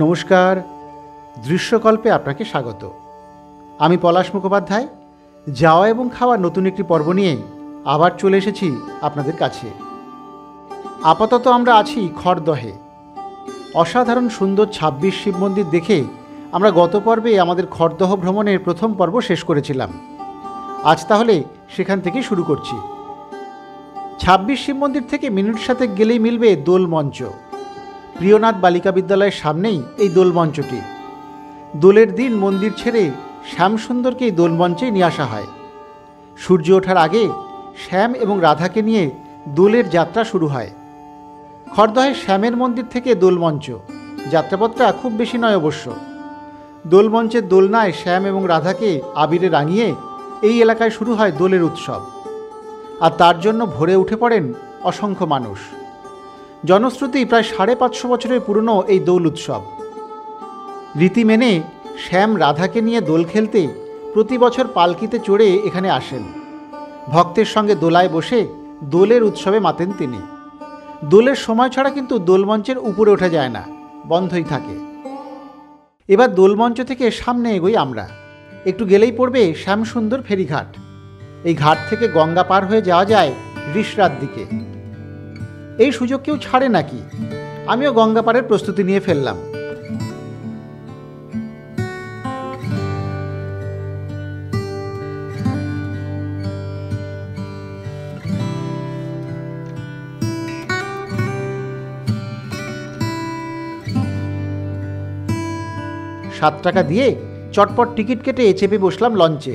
নমস্কার, দৃশ্যকল্পে আপনাকে স্বাগত। আমি পলাশ মুখোপাধ্যায় যাওয়া এবং খাওয়ার নতুন একটি পর্ব নিয়ে আবার চলে এসেছি আপনাদের কাছে। আপাতত আমরা আছি খড়দহে। অসাধারণ সুন্দর ২৬ শিব মন্দির দেখে আমরা গত পর্বে আমাদের খড়দহ ভ্রমণের প্রথম পর্ব শেষ করেছিলাম। আজ তাহলে সেখান থেকেই শুরু করছি। ২৬ শিব মন্দির থেকে মিনিট সাথে গেলেই মিলবে দোল মঞ্চ। প্রিয়নাথ বালিকা বিদ্যালয়ের সামনেই এই দোল মঞ্চটি। দোলের দিন মন্দির ছেড়ে শ্যামসুন্দরকে এই দোল মঞ্চে নিয়ে আসা হয়। সূর্য ওঠার আগে শ্যাম এবং রাধাকে নিয়ে দোলের যাত্রা শুরু হয়। খড়দহের শ্যামের মন্দির থেকে দোলমঞ্চ, যাত্রাপথটা খুব বেশি নয় অবশ্য। দোলমঞ্চের দোলনায় শ্যাম এবং রাধাকে আবিরে রাঙিয়ে এই এলাকায় শুরু হয় দোলের উৎসব। আর তার জন্য ভরে উঠে পড়েন অসংখ্য মানুষ। জনশ্রুতি প্রায় ৫৫০ বছরের পুরনো এই দোল উৎসব। রীতি মেনে শ্যাম রাধাকে নিয়ে দোল খেলতে প্রতি বছর পালকিতে চড়ে এখানে আসেন। ভক্তের সঙ্গে দোলায় বসে দোলের উৎসবে মাতেন তিনি। দোলের সময় ছাড়া কিন্তু দোলমঞ্চের উপরে ওঠা যায় না, বন্ধই থাকে। এবার দোলমঞ্চ থেকে সামনে এগোই আমরা। একটু গেলেই পড়বে শ্যামসুন্দর ফেরিঘাট। এই ঘাট থেকে গঙ্গা পার হয়ে যাওয়া যায় ঋষরার দিকে। এই সুযোগ কেউ ছাড়ে নাকি? আমিও গঙ্গা পারের প্রস্তুতি নিয়ে ফেললাম। ৳৭ দিয়ে চটপট টিকিট কেটে চেপে বসলাম লঞ্চে।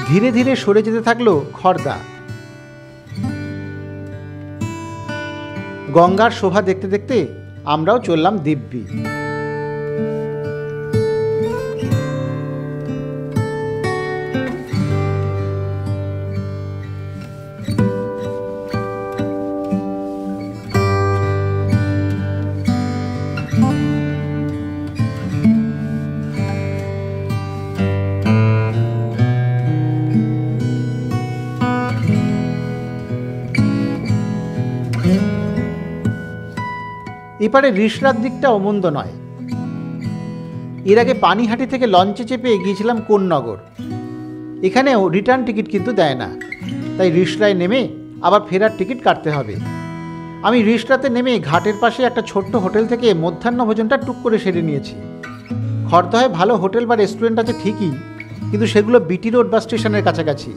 ধীরে ধীরে সরে যেতে থাকলো খড়দা। গঙ্গার শোভা দেখতে দেখতে আমরাও চললাম দিব্যি। এপারে ঋষরার দিকটা অমন্দ নয়। এর আগে পানিহাটি থেকে লঞ্চে চেপে গিয়েছিলাম কোন্নগর। এখানেও রিটার্ন টিকিট কিন্তু দেয় না, তাই ঋষরায় নেমে আবার ফেরার টিকিট কাটতে হবে। আমি ঋষরাতে নেমে ঘাটের পাশে একটা ছোট্ট হোটেল থেকে মধ্যাহ্ন ভোজনটা টুক করে সেরে নিয়েছি। খড়দহে ভালো হোটেল বা রেস্টুরেন্ট আছে ঠিকই, কিন্তু সেগুলো বিটি রোড বাস স্টেশনের কাছাকাছি।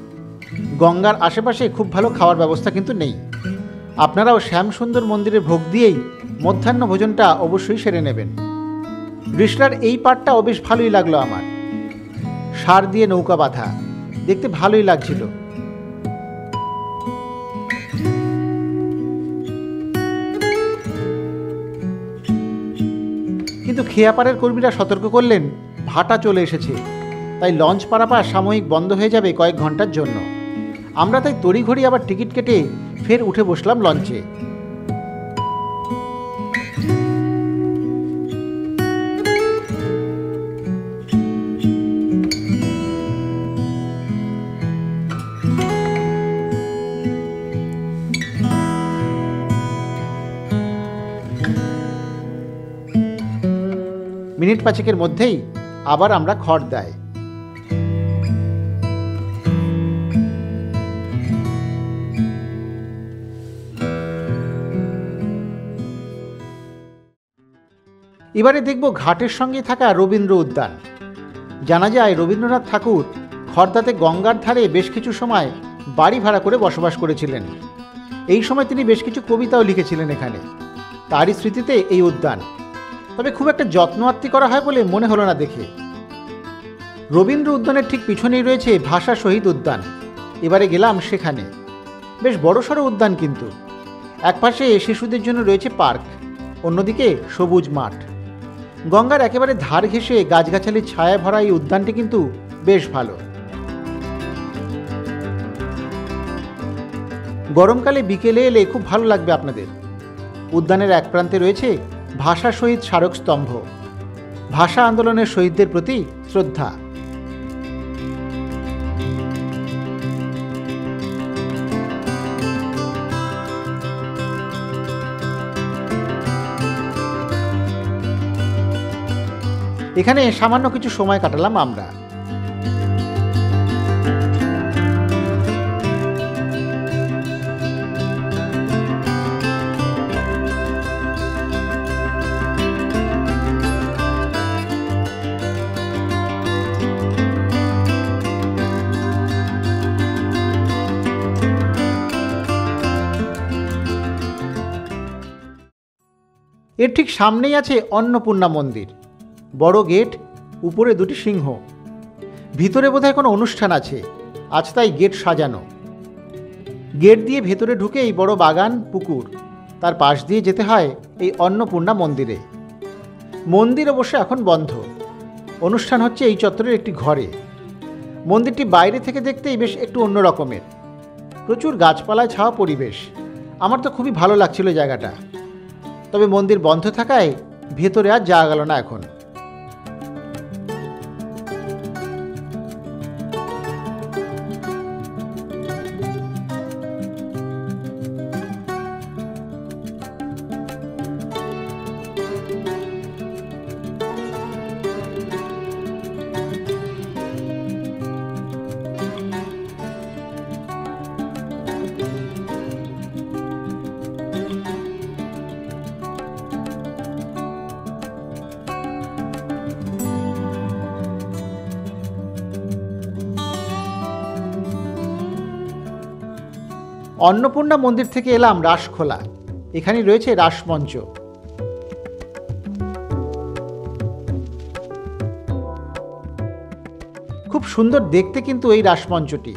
গঙ্গার আশেপাশে খুব ভালো খাওয়ার ব্যবস্থা কিন্তু নেই। আপনারাও শ্যামসুন্দর মন্দিরে ভোগ দিয়েই মধ্যাহ্ন ভোজনটা অবশ্যই সেরে নেবেন। ঋষরার এই পাড়টাও বেশ ভালোই লাগলো আমার। সার দিয়ে নৌকা বাঁধা, দেখতে ভালোই লাগছিল। কিন্তু খেয়াপাড়ের কর্মীরা সতর্ক করলেন ভাটা চলে এসেছে, তাই লঞ্চ পারাপার সাময়িক বন্ধ হয়ে যাবে কয়েক ঘন্টার জন্য। আমরা তাই তড়িঘড়ি আবার টিকিট কেটে ফের উঠে বসলাম লঞ্চে। মিনিট ৫ মধ্যেই আবার আমরা খড়দায়। এবারে দেখব ঘাটের সঙ্গে থাকা রবীন্দ্র উদ্যান। জানা যায় রবীন্দ্রনাথ ঠাকুর খড়দাতে গঙ্গার ধারে বেশ কিছু সময় বাড়ি ভাড়া করে বসবাস করেছিলেন। এই সময় তিনি বেশ কিছু কবিতাও লিখেছিলেন এখানে। তারই স্মৃতিতে এই উদ্যান, তবে খুব একটা যত্ন আত্তি করা হয় বলে মনে হলো না দেখে। রবীন্দ্র উদ্যানের ঠিক পিছনেই রয়েছে ভাষা শহীদ উদ্যান। এবারে গেলাম সেখানে। বেশ বড়সড় উদ্যান, কিন্তু একপাশে শিশুদের জন্য রয়েছে পার্ক, অন্যদিকে সবুজ মাঠ। গঙ্গার একেবারে ধার ঘেঁষে গাছগাছালির ছায়া ভরা এই উদ্যানটি কিন্তু বেশ ভালো। গরমকালে বিকেলে এলে খুব ভালো লাগবে আপনাদের। উদ্যানের এক প্রান্তে রয়েছে ভাষা শহীদ স্মারকস্তম্ভ, ভাষা আন্দোলনের শহীদদের প্রতি শ্রদ্ধা। এখানে সামান্য কিছু সময় কাটালাম আমরা। এর ঠিক সামনেই আছে অন্নপূর্ণা মন্দির, বড় গেট, উপরে দুটি সিংহ। ভিতরে বোধহয় কোনো অনুষ্ঠান আছে, আজ তাই গেট সাজানো। গেট দিয়ে ভেতরে ঢুকেই বড় বাগান, পুকুর, তার পাশ দিয়ে যেতে হয় এই অন্নপূর্ণা মন্দিরে। মন্দির অবশ্য এখন বন্ধ, অনুষ্ঠান হচ্ছে এই চত্বরের একটি ঘরে। মন্দিরটি বাইরে থেকে দেখতেই বেশ একটু অন্য রকমের, প্রচুর গাছপালায় ছাওয়া পরিবেশ। আমার তো খুবই ভালো লাগছিল জায়গাটা, তবে মন্দির বন্ধ থাকায় ভেতরে আর যাওয়া গেল না এখন। অন্নপূর্ণা মন্দির থেকে এলাম রাসখোলা। এখানে রয়েছে রাসমঞ্চ। খুব সুন্দর দেখতে কিন্তু এই রাসমঞ্চটি।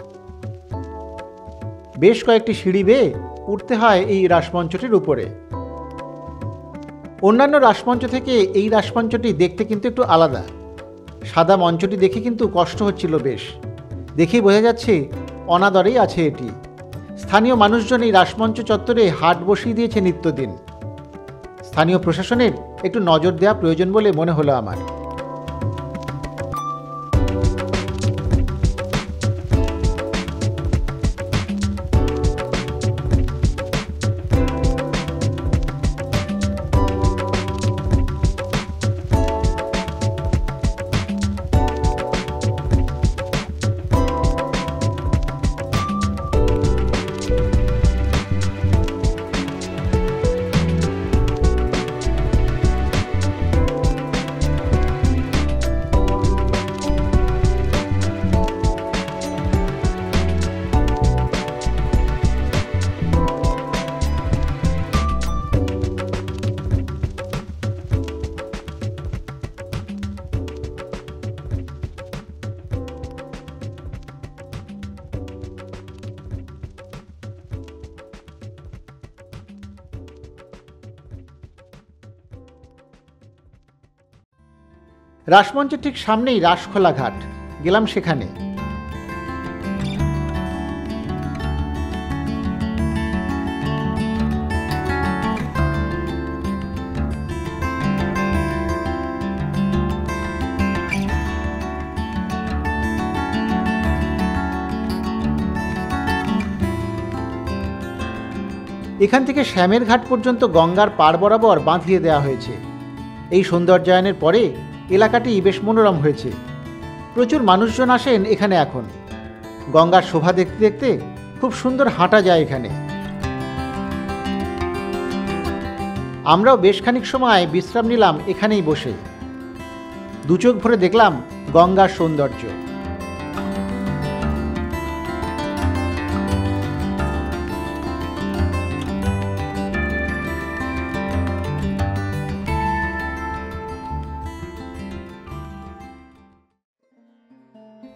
বেশ কয়েকটি সিঁড়ি বেয়ে উঠতে হয় এই রাসমঞ্চটির উপরে। অন্যান্য রাসমঞ্চ থেকে এই রাসমঞ্চটি দেখতে কিন্তু একটু আলাদা। সাদা মঞ্চটি দেখে কিন্তু কষ্ট হচ্ছিল বেশ, দেখেই বোঝা যাচ্ছে অনাদরেই আছে এটি। স্থানীয় মানুষজন এই রাসমঞ্চ চত্বরে হাট বসিয়ে দিয়েছে নিত্যদিন। স্থানীয় প্রশাসনের একটু নজর দেওয়া প্রয়োজন বলে মনে হলো আমার। রাসমঞ্চের ঠিক সামনেই রাসখোলা ঘাট, গেলাম সেখানে। এখান থেকে শ্যামের ঘাট পর্যন্ত গঙ্গার পাড় বরাবর বাঁধিয়ে দেওয়া হয়েছে। এই সৌন্দর্যায়নের পরে এলাকাটি বেশ মনোরম হয়েছে। প্রচুর মানুষজন আসেন এখানে এখন। গঙ্গার শোভা দেখতে দেখতে খুব সুন্দর হাঁটা যায় এখানে। আমরাও বেশ খানিক সময় বিশ্রাম নিলাম এখানেই বসে। দু চোখ ভরে দেখলাম গঙ্গার সৌন্দর্য।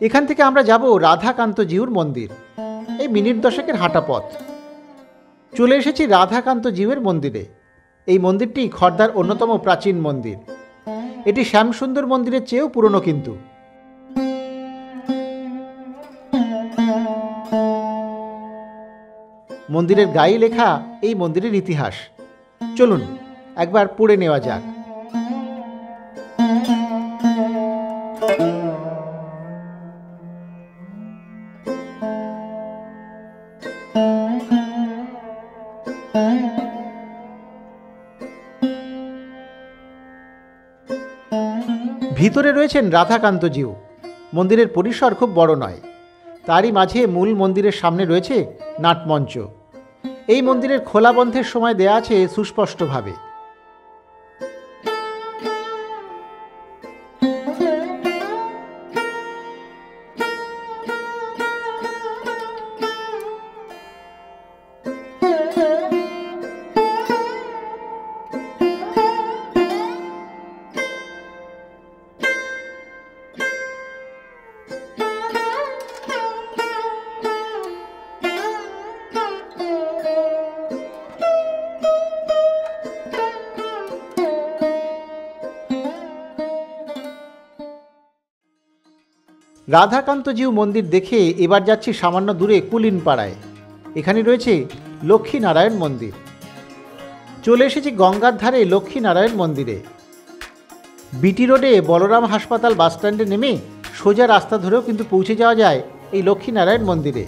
এখান থেকে আমরা যাব রাধাকান্তজিউর মন্দির। এই মিনিট দশেকের হাঁটা পথ। চলে এসেছি রাধাকান্তজিউর মন্দিরে। এই মন্দিরটি খর্দার অন্যতম প্রাচীন মন্দির। এটি শ্যামসুন্দর মন্দিরের চেয়েও পুরনো কিন্তু। মন্দিরের গায়ে লেখা এই মন্দিরের ইতিহাস। চলুন একবার পড়ে নেওয়া যাক। ভিতরে রয়েছেন রাধাকান্তজিউ। মন্দিরের পরিসর খুব বড় নয়, তারই মাঝে মূল মন্দিরের সামনে রয়েছে নাটমঞ্চ। এই মন্দিরের খোলা বন্ধের সময় দেয়া আছে সুস্পষ্টভাবে। রাধাকান্তজিউ মন্দির দেখে এবার যাচ্ছি সামান্য দূরে কুলিনপাড়ায়। এখানে রয়েছে লক্ষ্মীনারায়ণ মন্দির। চলে এসেছি গঙ্গার ধারে লক্ষ্মীনারায়ণ মন্দিরে। বিটি রোডে বলরাম হাসপাতাল বাসস্ট্যান্ডে নেমে সোজা রাস্তা ধরেও কিন্তু পৌঁছে যাওয়া যায় এই লক্ষ্মীনারায়ণ মন্দিরে।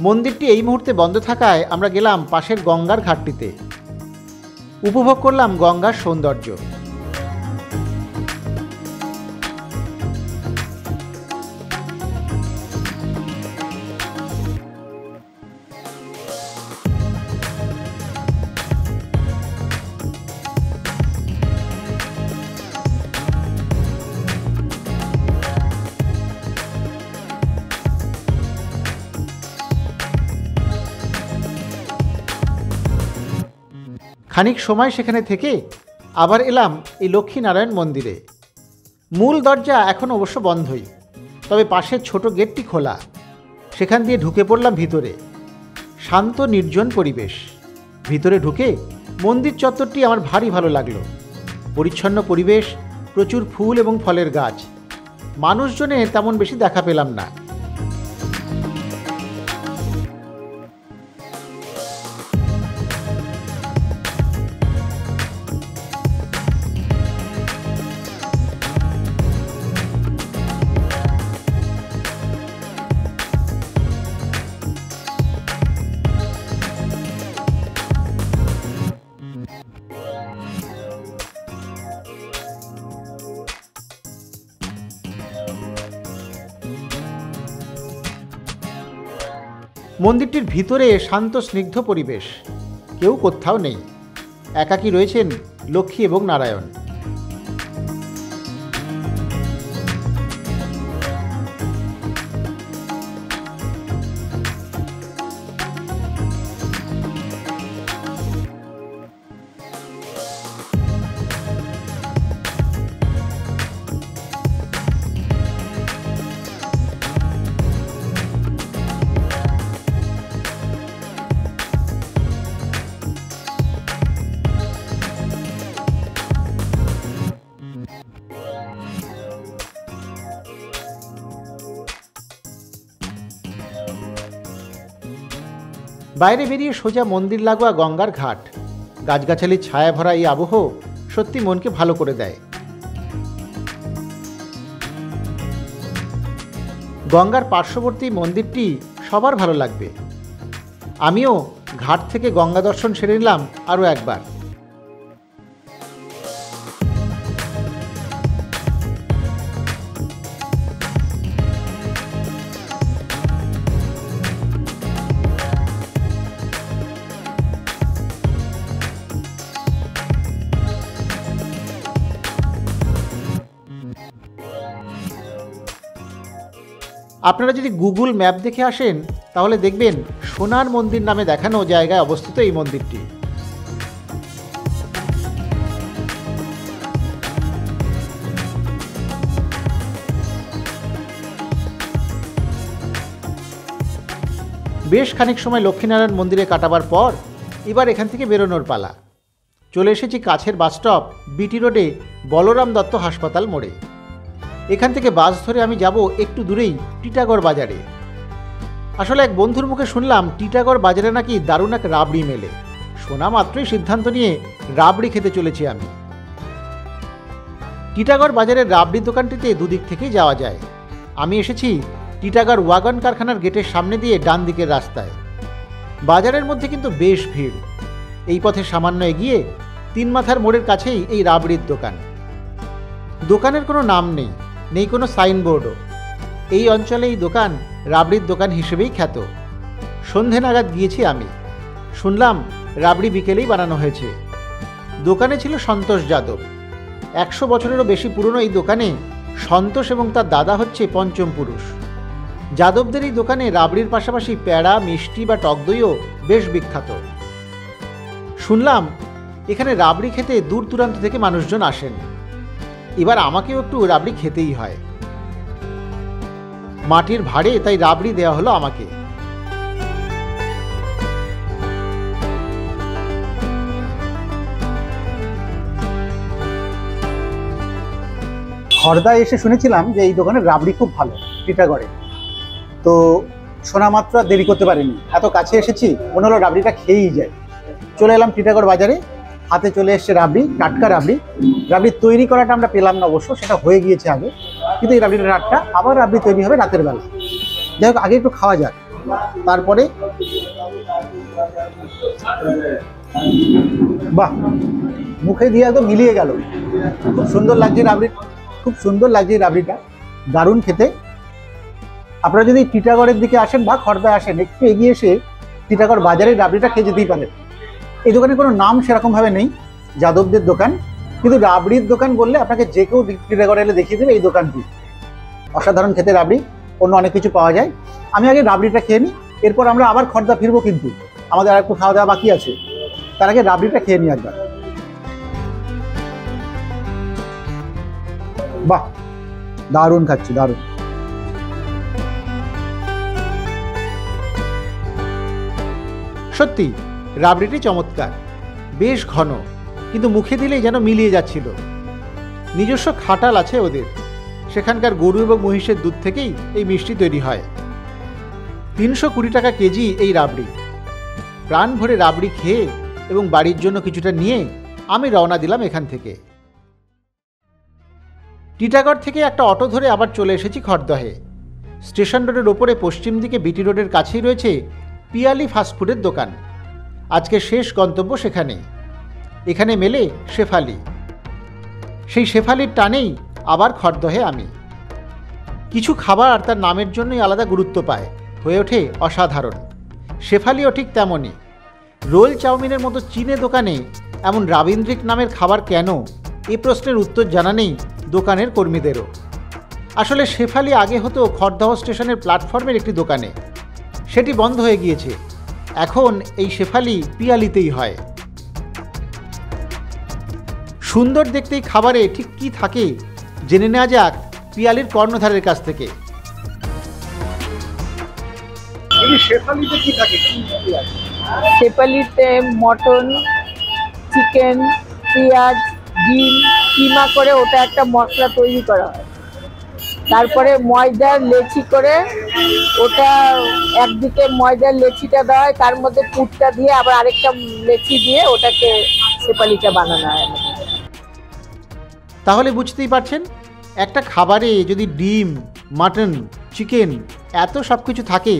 মন্দিরটি এই মুহূর্তে বন্ধ থাকায় আমরা গেলাম পাশের গঙ্গার ঘাটটিতে, উপভোগ করলাম গঙ্গার সৌন্দর্য। খানিক সময় সেখানে থেকে আবার এলাম এই লক্ষ্মীনারায়ণ মন্দিরে। মূল দরজা এখন অবশ্য বন্ধই, তবে পাশের ছোট গেটটি খোলা। সেখান দিয়ে ঢুকে পড়লাম ভিতরে। শান্ত নির্জন পরিবেশ। ভিতরে ঢুকে মন্দির চত্বরটি আমার ভারী ভালো লাগলো। পরিচ্ছন্ন পরিবেশ, প্রচুর ফুল এবং ফলের গাছ। মানুষজনের তেমন বেশি দেখা পেলাম না। মন্দিরটির ভিতরে শান্ত স্নিগ্ধ পরিবেশ, কেউ কোথাও নেই। একাকী রয়েছেন লক্ষ্মী এবং নারায়ণ। বাইরে বেরিয়ে সোজা মন্দির লাগোয়া গঙ্গার ঘাট। গাছগাছালির ছায়া ভরা এই আবহ সত্যি মনকে ভালো করে দেয়। গঙ্গার পার্শ্ববর্তী মন্দিরটি সবার ভালো লাগবে। আমিও ঘাট থেকে গঙ্গা দর্শন সেরে নিলাম আরও একবার। আপনারা যদি গুগল ম্যাপ দেখে আসেন তাহলে দেখবেন সোনার মন্দির নামে দেখানো জায়গায় অবস্থিত এই মন্দিরটি। বেশ খানিক সময় লক্ষ্মীনারায়ণ মন্দিরে কাটাবার পর এবার এখান থেকে বেরোনোর পালা। চলে এসেছি কাছের বাসস্টপ বিটি রোডে বলরাম দত্ত হাসপাতাল মোড়ে। এখান থেকে বাস ধরে আমি যাব একটু দূরেই টিটাগড় বাজারে। আসলে এক বন্ধুর মুখে শুনলাম টিটাগড় বাজারে নাকি দারুণ এক রাবড়ি মেলে। শোনা মাত্রই সিদ্ধান্ত নিয়ে রাবড়ি খেতে চলেছি আমি। টিটাগড় বাজারের রাবড়ি দোকানটিতে দুদিক থেকেই যাওয়া যায়। আমি এসেছি টিটাগড় ওয়াগন কারখানার গেটের সামনে দিয়ে ডান দিকের রাস্তায়। বাজারের মধ্যে কিন্তু বেশ ভিড়। এই পথে সামান্য এগিয়ে তিন মাথার মোড়ের কাছেই এই রাবড়ির দোকান। দোকানের কোনো নাম নেই, নেই কোনো সাইনবোর্ডও। এই অঞ্চলে এই দোকান রাবড়ির দোকান হিসেবেই খ্যাত। সন্ধে নাগাদ গিয়েছি আমি, শুনলাম রাবড়ি বিকেলেই বানানো হয়েছে। দোকানে ছিল সন্তোষ যাদব। 100 বছরেরও বেশি পুরনো এই দোকানে সন্তোষ এবং তার দাদা হচ্ছে পঞ্চম পুরুষ। যাদবদের এই দোকানে রাবড়ির পাশাপাশি প্যাড়া, মিষ্টি বা টক দইও বেশ বিখ্যাত। শুনলাম এখানে রাবড়ি খেতে দূর দূরান্ত থেকে মানুষজন আসেন। এবার আমাকেও একটু রাবড়ি খেতেই হয়। মাটির ভাড়ে তাই রাবড়ি দেওয়া হলো আমাকে। খড়দায় এসে শুনেছিলাম যে এই দোকানের রাবড়ি খুব ভালো, টিটাগড়ে। তো শোনা মাত্র আর দেরি করতে পারিনি, এত কাছে এসেছি, মনে হলো রাবড়িটা খেয়েই যায়। চলে এলাম টিটাগড় বাজারে, হাতে চলে এসছে রাবড়ি, টাটকা রাবড়ি। রাবড়ি তৈরি করাটা আমরা পেলাম না অবশ্য, সেটা হয়ে গিয়েছে আগে, কিন্তু এই রাবড়িটা টাটকা। আবার রাবড়ি তৈরি হবে রাতের বেলা। যাই হোক, আগে একটু খাওয়া যাক, তারপরে। বাহ, মুখে দিয়ে একদম মিলিয়ে গেল। খুব সুন্দর লাগছে রাবড়ি, খুব সুন্দর লাগছে রাবড়িটা, দারুণ খেতে। আপনারা যদি টিটাগড়ের দিকে আসেন বা খড়দায় আসেন, একটু এগিয়ে এসে টিটাগড় বাজারে রাবড়িটা খেয়ে যেতেই পারেন। এই দোকানে কোনো নাম সেরকমভাবে নেই, যাদবদের দোকান, কিন্তু রাবড়ির দোকান বললে আপনাকে যে কেউ টিটাগড়ে এলে দেখিয়ে দেবে এই দোকানটি। অসাধারণ খেতে রাবড়ি, অন্য অনেক কিছু পাওয়া যায়। আমি আগে রাবড়িটা খেয়ে নিই, এরপর আমরা আবার খড়দা ফিরবো, কিন্তু আমাদের আর একটু খাওয়া দাওয়া বাকি আছে। তার আগে রাবড়িটা খেয়ে নিই একবার। বাহ, দারুণ খাচ্ছি, দারুণ। সত্যি রাবড়িটি চমৎকার, বেশ ঘন, কিন্তু মুখে দিলেই যেন মিলিয়ে যাচ্ছিল। নিজস্ব খাটাল আছে ওদের, সেখানকার গরু এবং মহিষের দুধ থেকেই এই মিষ্টি তৈরি হয়। 320 টাকা কেজি এই রাবড়ি। প্রাণ ভরে রাবড়ি খেয়ে এবং বাড়ির জন্য কিছুটা নিয়ে আমি রওনা দিলাম এখান থেকে। টিটাগড় থেকে একটা অটো ধরে আবার চলে এসেছি খড়দহে। স্টেশন রোডের ওপরে পশ্চিম দিকে বিটি রোডের কাছেই রয়েছে পিয়ালি ফাস্টফুডের দোকান। আজকে শেষ গন্তব্য সেখানেই। এখানে মেলে শেফালি। সেই শেফালির টানেই আবার খড়দহে আমি। কিছু খাবার তার নামের জন্যই আলাদা গুরুত্ব পায়, হয়ে ওঠে অসাধারণ। শেফালিও ঠিক তেমনই। রোল চাউমিনের মতো চীনে দোকানে এমন রাবীন্দ্রিক নামের খাবার কেন, এই প্রশ্নের উত্তর জানা নেই দোকানের কর্মীদেরও। আসলে শেফালি আগে হতো খড়দহ স্টেশনের প্ল্যাটফর্মের একটি দোকানে, সেটি বন্ধ হয়ে গিয়েছে। এখন এই শেফালি পিয়ালিতেই হয়। সুন্দর দেখতে এই খাবারে ঠিক কী থাকে জেনে নেওয়া যাক পিয়ালির কর্ণধারের কাছ থেকে। শেফালিতে কি থাকে? শেফালিতে মটন, চিকেন, পেঁয়াজ, ডিম কিমা করে ওটা একটা মশলা তৈরি করা হয়। তারপরে ময়দার লেচি করে ওটা একদিকে ময়দার লেচিটা দেওয়া হয়, তার মধ্যে পুরটা দিয়ে আবার আরেকটা লেচি দিয়ে ওটাকে শেফালিটা বানানো হয়। তাহলে বুঝতেই পারছেন, একটা খাবারে যদি ডিম, মাটন, চিকেন এত সব কিছু থাকে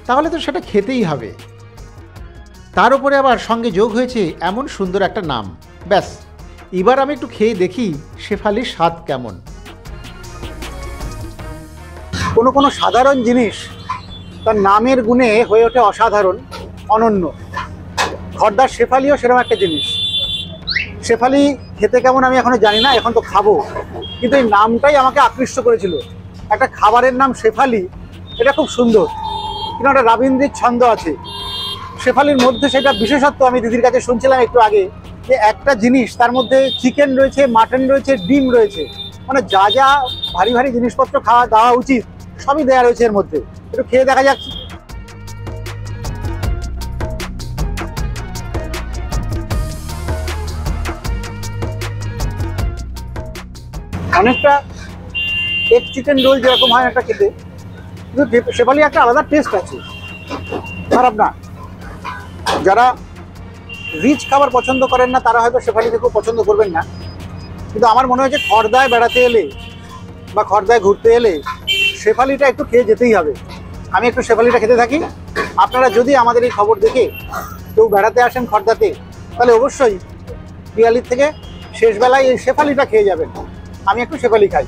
তাহলে তো সেটা খেতেই হবে। তার উপরে আবার সঙ্গে যোগ হয়েছে এমন সুন্দর একটা নাম। ব্যাস, এবার আমি একটু খেয়ে দেখি শেফালির স্বাদ কেমন। কোনো কোনো সাধারণ জিনিস তার নামের গুণে হয়ে ওঠে অসাধারণ, অনন্য। খড়দার শেফালিও সেরকম একটা জিনিস। শেফালি খেতে কেমন আমি এখনো জানি না, এখন তো খাবো, কিন্তু এই নামটাই আমাকে আকৃষ্ট করেছিল। একটা খাবারের নাম শেফালি, এটা খুব সুন্দর, কিন্তু একটা রাবীন্দ্রিক ছন্দ আছে শেফালির মধ্যে। সেটা বিশেষত্ব আমি দিদির কাছে শুনছিলাম একটু আগে, যে একটা জিনিস তার মধ্যে চিকেন রয়েছে, মাটন রয়েছে, ডিম রয়েছে, মানে যা যা ভারী ভারী জিনিসপত্র খাওয়া দেওয়া উচিত সবই দেওয়া রয়েছে এর মধ্যে। একটু খেয়ে দেখা যাক। অনেকটা এগ চিকেন রোল যেরকম হয় একটা খেতে, কিন্তু শেফালি একটা আলাদা টেস্ট আছে, খারাপ না। যারা রিচ খাবার পছন্দ করেন না তারা হয়তো শেফালিকে খুব পছন্দ করবেন না, কিন্তু আমার মনে হচ্ছে খড়দায় বেড়াতে এলে বা খড়দায় ঘুরতে এলে শেফালিটা একটু খেয়ে যেতেই হবে। আমি একটু শেফালিটা খেতে থাকি। আপনারা যদি আমাদের এই খবর দেখে কেউ বেড়াতে আসেন খড়দাতে, তাহলে অবশ্যই পিয়ালির থেকে শেষবেলায় এই শেফালিটা খেয়ে যাবেন। আমি একটু শেফালি খাই।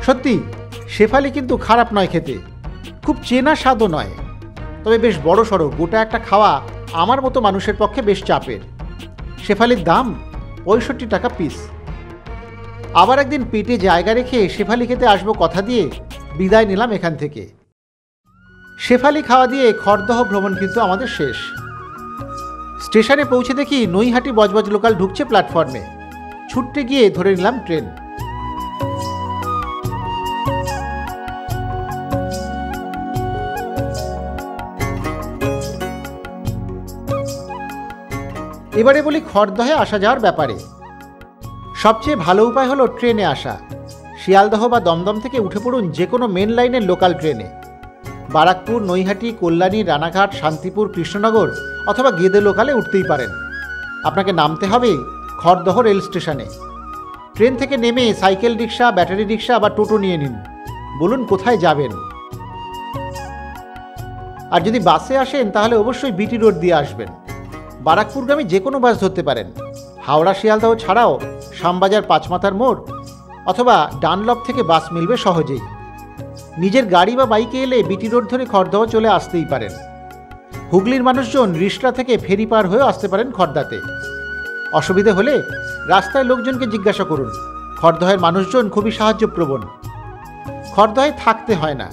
সত্যি শেফালি কিন্তু খারাপ নয় খেতে, খুব চেনা স্বাদও নয়, তবে বেশ বড় সড়ো, গোটা একটা খাওয়া আমার মতো মানুষের পক্ষে বেশ চাপের। শেফালির দাম 65 টাকা পিস। আবার একদিন পেটে জায়গা রেখে শেফালি খেতে আসবো কথা দিয়ে বিদায় নিলাম এখান থেকে। শেফালি খাওয়া দিয়ে খড়দহ ভ্রমণ কিন্তু আমাদের শেষ। স্টেশনে পৌঁছে দেখি নৈহাটি বজবজ লোকাল ঢুকছে প্ল্যাটফর্মে। ছুটতে গিয়ে ধরে নিলাম ট্রেন। এবারে বলি খড়দহে আসা যাওয়ার ব্যাপারে। সবচেয়ে ভালো উপায় হলো ট্রেনে আসা। শিয়ালদহ বা দমদম থেকে উঠে পড়ুন যে কোনো মেন লাইনের লোকাল ট্রেনে। বারাকপুর, নৈহাটি, কল্যাণী, রানাঘাট, শান্তিপুর, কৃষ্ণনগর অথবা গেদে লোকালে উঠতেই পারেন। আপনাকে নামতে হবে খড়দহ রেল স্টেশনে। ট্রেন থেকে নেমে সাইকেল রিক্সা, ব্যাটারি রিক্সা বা টোটো নিয়ে নিন। বলুন কোথায় যাবেন। আর যদি বাসে আসেন তাহলে অবশ্যই বিটি রোড দিয়ে আসবেন। বারাকপুরগামী যে কোনো বাস ধরতে পারেন। হাওড়া শিয়ালদহ ছাড়াও শ্যামবাজার, পাঁচমাথার মোড় অথবা ডানলপ থেকে বাস মিলবে সহজেই। নিজের গাড়ি বা বাইকে এলে বিটি রোড ধরে খড়দহ চলে আসতেই পারেন। হুগলির মানুষজন রিষড়া থেকে ফেরি পার হয়েও আসতে পারেন খড়দাতে। অসুবিধে হলে রাস্তায় লোকজনকে জিজ্ঞাসা করুন। খড়দহের মানুষজন খুবই সাহায্যপ্রবণ। খড়দহে থাকতে হয় না,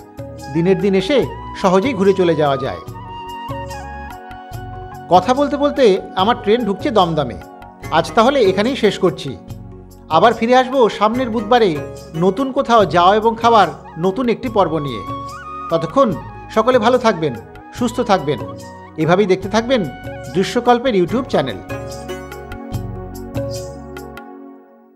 দিনের দিন এসে সহজেই ঘুরে চলে যাওয়া যায়। কথা বলতে বলতে আমার ট্রেন ঢুকছে দমদমে। আজ তাহলে এখানেই শেষ করছি। আবার ফিরে আসবো সামনের বুধবারে নতুন কোথাও যাওয়া এবং খাবার নতুন একটি পর্ব নিয়ে। ততক্ষণ সকলে ভালো থাকবেন, সুস্থ থাকবেন, এভাবেই দেখতে থাকবেন দৃশ্যকল্পের ইউটিউব চ্যানেল।